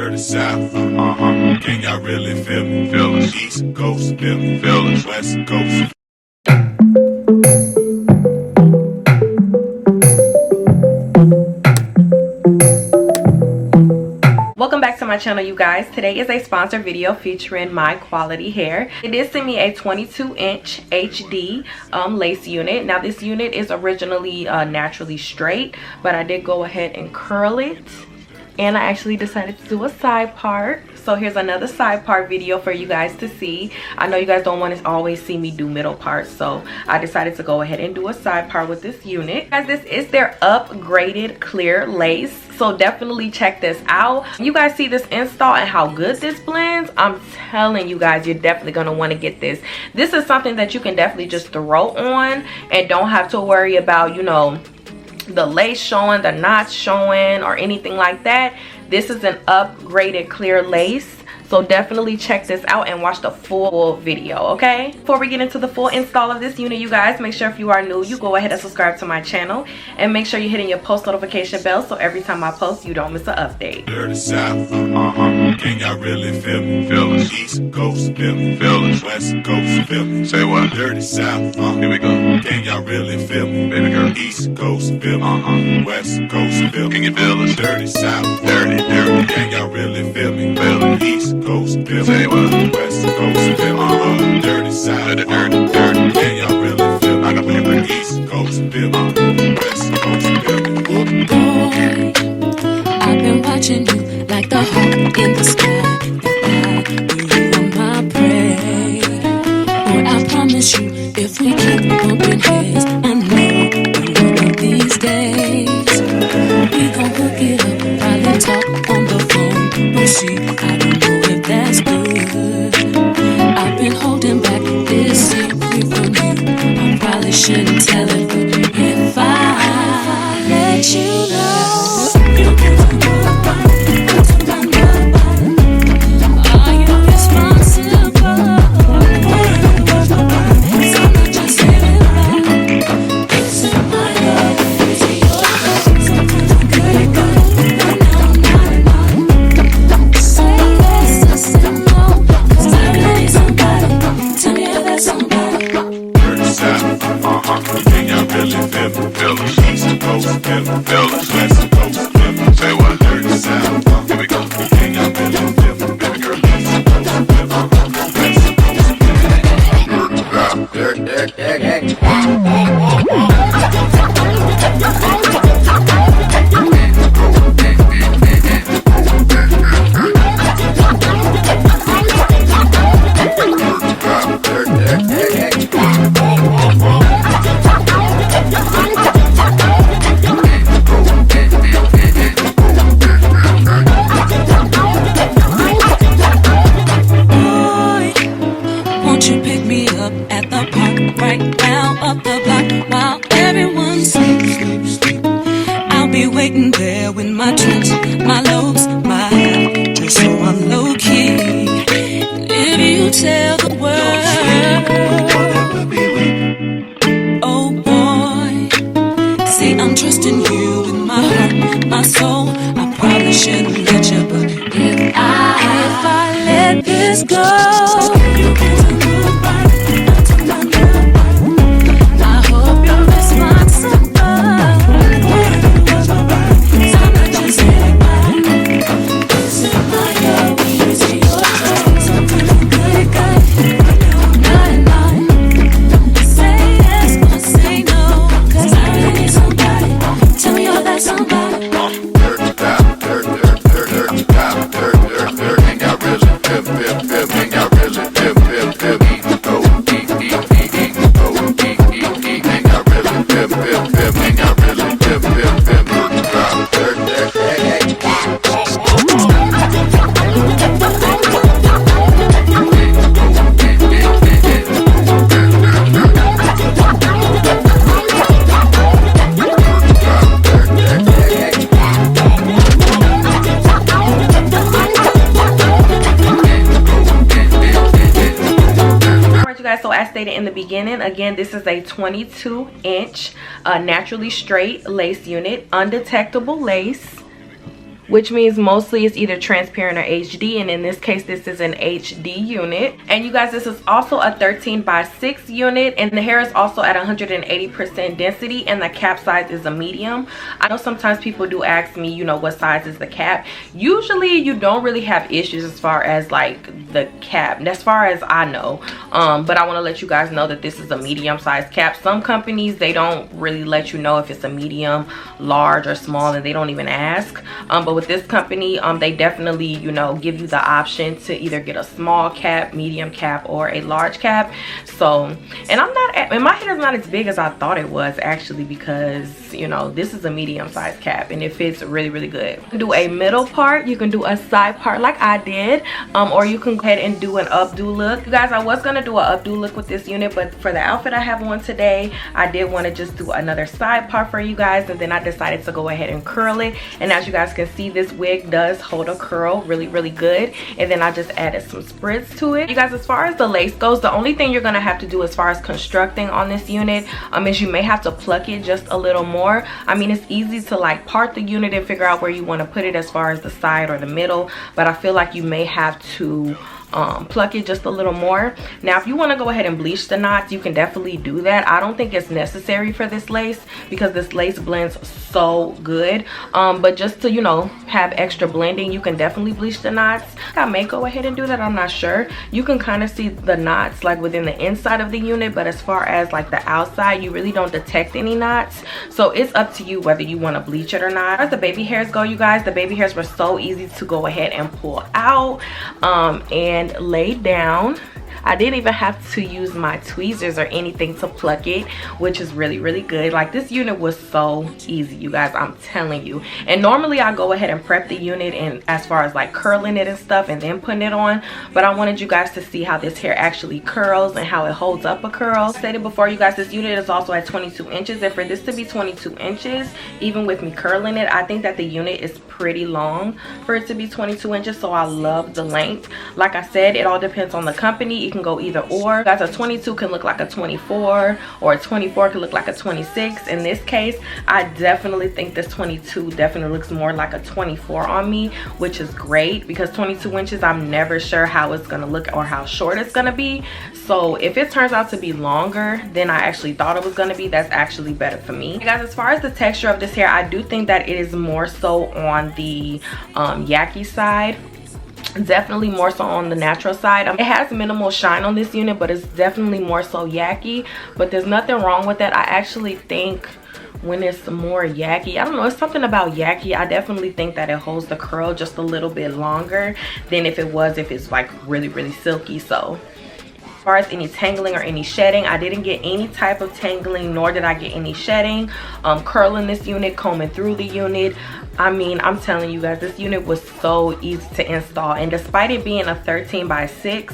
Dirty South, can y'all really feel me? Feel us. East Coast, feel me? Feel us. West Coast. Welcome back to my channel, you guys. Today is a sponsored video featuring MyQualityHair. It did send me a 22-inch HD lace unit. Now this unit is originally naturally straight, but I did go ahead and curl it, and I actually decided to do a side part. So here's another side part video for you guys to see. I know you guys don't want to always see me do middle parts, so I decided to go ahead and do a side part with this unit. Guys, this is their upgraded clear lace, so definitely check this out. You guys see this install and how good this blends. I'm telling you guys, you're definitely going to want to get this. This is something that you can definitely just throw on and don't have to worry about, you know, the lace showing, the knots showing, or anything like that. This is an upgraded clear lace, so definitely check this out and watch the full video, okay? Before we get into the full install of this unit, you guys, make sure if you are new, you go ahead and subscribe to my channel, and make sure you're hitting your post notification bell so every time I post, you don't miss an update. Dirty South, can y'all really feel me? Feel us. East Coast, feel me? Feel us. West Coast, feel me? Say what? Dirty South, here we go. Can y'all really feel me? Baby girl. East Coast, feel me? West Coast, feel me? Can you feel us? Dirty South, dirty. Can y'all really feel me? Feel it. East Coast, feel me? West Coast, feel me? Dirty South, dirty. Can y'all really feel me? I got me. East Coast, feel me? West Coast, feel me? Boy, I've been watching you like the hawk in the sky. You are my prey. Boy, I promise you, if we keep bumping heads, I know one of these days we gon' hook it up. Probably talk on the phone. We'll see. I don't know if that's good. I've been holding back this secret from you. I probably shouldn't tell it, but if I let you know, you can are you responsible? So I'm not just saying that. Is it my love? Is it your love? Sometimes I'm good, but now I'm not. Say yes or say no, 'cause I really need somebody. Tell me if there's somebody. Dirty South, can y'all really feel me? Feel us. East Coast, feel me? Feel us. West Coast, feel me? Say what? Dirty South, here we go. Can y'all really feel me? Baby girl. East Coast, feel me? West Coast, feel me? Dirty Won't you pick me up at the park right now, up the block, while everyone sleeps? I'll be waiting there with my trunks, my loads, my hat, just so I'm low key. If you tell the world, oh boy, see I'm trusting you with my heart, my soul. I probably shouldn't let you, but if I let this go, you can move right into my love. I hope you're responsible. So I'm not just anybody. Is it my love? Is it your love? Sometimes I'm good, but now I'm not. Say yes or say no, 'cause I really need somebody. Tell me you're that somebody. So as stated in the beginning, again, this is a 22-inch naturally straight lace unit, undetectable lace. which means mostly it's either transparent or HD, and in this case this is an HD unit. And you guys, this is also a 13x6 unit, and the hair is also at 180% density, and the cap size is a medium. I know sometimes people do ask me, you know, what size is the cap. Usually you don't really have issues as far as like the cap, as far as I know, but I want to let you guys know that this is a medium size cap. Some companies, they don't really let you know if it's a medium, large, or small, and they don't even ask. But with this company, they definitely, you know, give you the option to either get a small cap, medium cap, or a large cap. So, and my hair is not as big as I thought it was actually, because, you know, this is a medium size cap and it fits really, really good. You can do a middle part, you can do a side part like I did, or you can go ahead and do an updo look. You guys, I was gonna do an updo look with this unit, but for the outfit I have on today, I did want to just do another side part for you guys, and then I decided to go ahead and curl it. And as you guys can see, this wig does hold a curl really, really good. And then I just added some spritz to it. You guys, as far as the lace goes, the only thing you're gonna have to do as far as constructing on this unit is you may have to pluck it just a little more. I mean, it's easy to like part the unit and figure out where you want to put it as far as the side or the middle, but I feel like you may have to pluck it just a little more. Now, if you want to go ahead and bleach the knots, you can definitely do that. I don't think it's necessary for this lace because this lace blends so good, but just to, you know, have extra blending, you can definitely bleach the knots. I may go ahead and do that, I'm not sure. You can kind of see the knots like within the inside of the unit, but as far as like the outside, you really don't detect any knots. So it's up to you whether you want to bleach it or not. As the baby hairs go, you guys, the baby hairs were so easy to go ahead and pull out and lay down. I didn't even have to use my tweezers or anything to pluck it, which is really, really good. Like, this unit was so easy, you guys, I'm telling you. And normally I go ahead and prep the unit and as far as like curling it and stuff and then putting it on, but I wanted you guys to see how this hair actually curls and how it holds up a curl. As stated before, you guys, this unit is also at 22 inches, and for this to be 22 inches, even with me curling it, I think that the unit is pretty long for it to be 22 inches, so I love the length. Like I said, it all depends on the company. It can go either or. Guys, a 22 can look like a 24, or a 24 can look like a 26. In this case, I definitely think this 22 definitely looks more like a 24 on me, which is great because 22 inches, I'm never sure how it's gonna look or how short it's gonna be. So if it turns out to be longer than I actually thought it was gonna be, that's actually better for me. Guys, as far as the texture of this hair, I do think that it is more so on the yucky side. Definitely more so on the natural side. It has minimal shine on this unit, but it's definitely more so yucky, but there's nothing wrong with that. I actually think when it's more yucky, I don't know, it's something about yucky. I definitely think that it holds the curl just a little bit longer than if it's like really, really silky. So as far as any tangling or any shedding, I didn't get any type of tangling, nor did I get any shedding. Curling this unit, combing through the unit, I mean, I'm telling you guys, this unit was so easy to install, and despite it being a 13x6,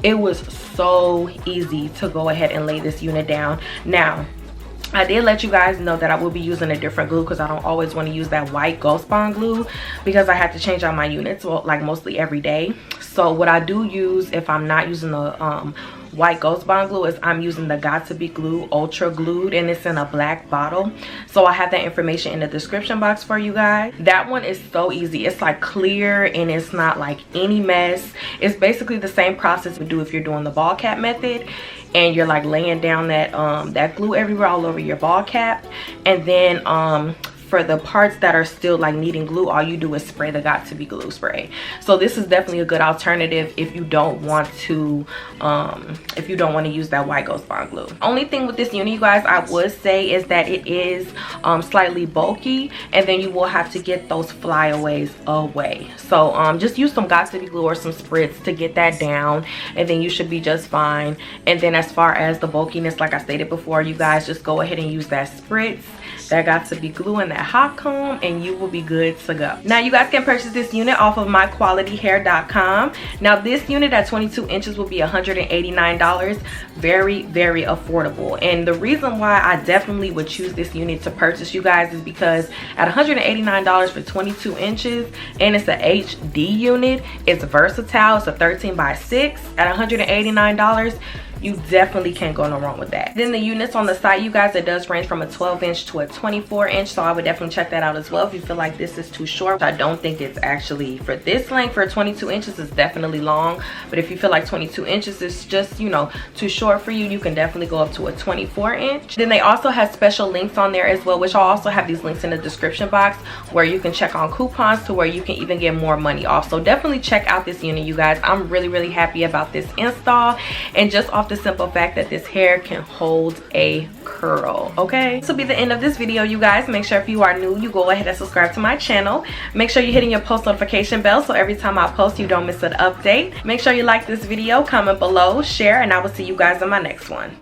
it was so easy to go ahead and lay this unit down. Now, I did let you guys know that I will be using a different glue because I don't always want to use that white Ghost Bond glue because I have to change out my units, well, like mostly every day. So what I do use if I'm not using the white Ghost Bond glue is I'm using the Got to Be Glue Ultra Glued, and it's in a black bottle. So I have that information in the description box for you guys. That one is so easy. It's like clear and it's not like any mess. It's basically the same process we do if you're doing the ball cap method and you're like laying down that that glue everywhere all over your ball cap, and then for the parts that are still like needing glue, all you do is spray the Got to Be Glue spray. So this is definitely a good alternative if you don't want to use that white Ghost Bond glue. Only thing with this unit, you guys, I would say is that it is slightly bulky, and then you will have to get those flyaways away. So just use some Got to Be Glue or some spritz to get that down, and then you should be just fine. And then as far as the bulkiness, like I stated before, you guys just go ahead and use that spritz, that Got to Be Glue, and that hot comb, and you will be good to go. Now you guys can purchase this unit off of MyQualityHair.com. Now this unit at 22 inches will be $189. Very, very affordable. And the reason why I definitely would choose this unit to purchase, you guys, is because at $189 for 22 inches, and it's an HD unit, it's versatile, it's a 13x6 at $189. you definitely can't go no wrong with that. Then the units on the site, you guys, it does range from a 12-inch to a 24-inch, so I would definitely check that out as well if you feel like this is too short. I don't think it's actually for this length. For 22 inches is definitely long, but if you feel like 22 inches is just, you know, too short for you, you can definitely go up to a 24-inch. Then they also have special links on there as well, which I'll also have these links in the description box, where you can check on coupons to where you can even get more money off. So definitely check out this unit, you guys. I'm really happy about this install, and just off the simple fact that this hair can hold a curl. Okay, this will be the end of this video, you guys. Make sure if you are new, you go ahead and subscribe to my channel. Make sure you're hitting your post notification bell so every time I post you don't miss an update. Make sure you like this video, comment below, share, and I will see you guys in my next one.